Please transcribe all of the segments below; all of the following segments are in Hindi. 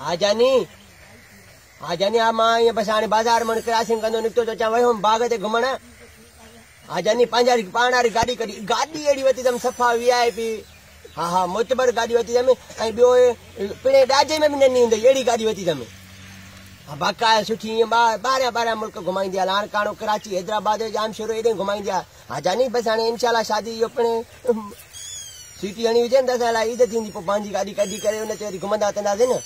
हा जानी आ मां ईअं बसि हाणे बाज़ार में क्रॉसिंग कंदो निकितो त अचां वियो हुउमि बाग ते घुमण। हा जानी पंहिंजा पाण वारी गाॾी कढी गाॾी अहिड़ी वरिती अथमि सफ़ा VIP। हा हा मोतबर गाॾी वरिती अथमि ऐं ॿियो पिणे ॾाजे में बि न ईंदई अहिड़ी गाॾी वरिती अथमि। हा बाक़ाया सुठी ईअं ॿाहिरियां मुल्क घुमाईंदी आहे लाणकाणो कराची हैदराबाद जाम शहर हेॾे घुमाईंदी आहे। हा जानी बसि हाणे इंशाल्लाह शादी इहो पिणे सीटी हणी हुजे न त असां लाइ ईद थींदी पोइ पंहिंजी गाॾी कढी करे हुन ते वरी घुमंदा कंदासीं न।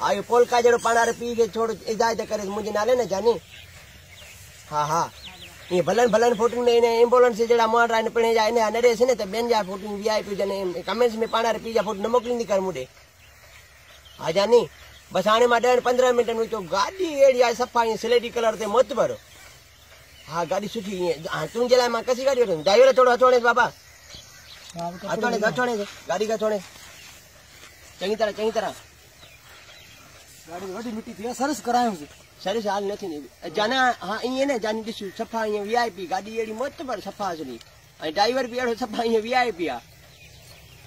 हा इहो पोलका जहिड़ो पाण वारे पीउ खे थोरो इजाज़त करे मुंहिंजे नाले न जानी। हा हा ईअं भलनि फोटूं इन एम्बुलेंस जहिड़ा माण्हू आहिनि पिणे जा इन न ॾेसि न त ॿियनि जा फोटूं VIP जने कमेंट्स में पाण वारे पीउ जा फोटू न मोकिलींदी कर मूं ॾे। हा जानी बसि हाणे मां 10-15 मिंटनि में चयो गाॾी अहिड़ी आहे सफ़ा ईअं स्लेटी कलर ते मोतबर। हा गाॾी सुठी ईअं हा तुंहिंजे लाइ मां कसी गाॾी वठंदुमि ड्राइवर थोरो हथोड़े बाबा हथोड़े गाॾी खे थोड़े चङी तरह गाड़ी वॾी मिट्टी थी सरस करायूंसि सर्विस हाल न थींदी जाना। हा ईअं न जानी ॾिस सफ़ा ईअं VIP गाॾी अहिड़ी मोतबर सफ़ा असली ऐं ड्राइवर बि अहिड़ो सफ़ा ईअं VIP आहे।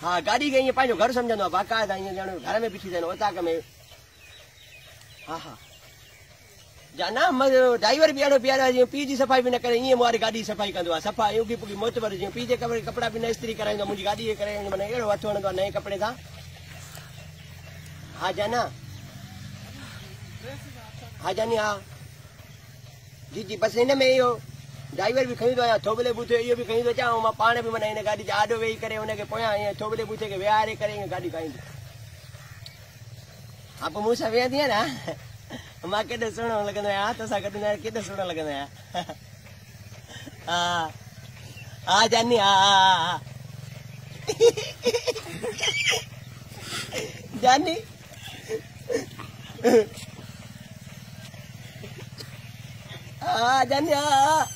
हा गाॾी खे ईअं पंहिंजो घर सम्झंदो आहे बाक़ाइदा ईअं ॼण घर में बीठी अथनि ओताक में। हा हा जाना ड्राइवर बि अहिड़ो प्यारो आहे जीअं पीउ जी सफ़ाई बि न करे ईअं वारी गाॾी सफ़ाई कंदो आहे सफ़ा युगी पुगी मोतबर जीअं पीउ जे कपिड़ा बि न इस्त्री कराईंदो मुंहिंजी गाॾी खे करे माना अहिड़ो हथु हणंदो आहे नए कपिड़े सां। हा जाना हा जानी हा जी बसि हिन में इहो ड्राइवर बि खईंदो आहियां थोबले बूथे इहो बि खईंदो अचां मां पाण बि माना हिन गाॾी जा आॾो वेही करे हुनखे पोयां ईअं थोबले बूथे खे विहारे करे ईअं गाॾी खाईंदी। हा पोइ मूंसां वेहंदी आहे न मां केॾो सुहिणो लॻंदो आहियां हथ सां गॾु केॾो सुहिणो लॻंदो आहियां। हा हा जानी हा जानी हा जानी हा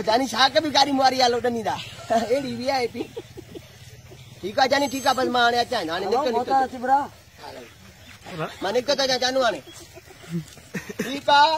जानी छा कबी गाड़ी मुआरी आलो ॾनीदा अहिड़ी VIP। ठीकु आहे जानी ठीकु आहे बसि मां हाणे अचां हाणे मां निकितो त अचां जानू हाणे ठीकु आहे।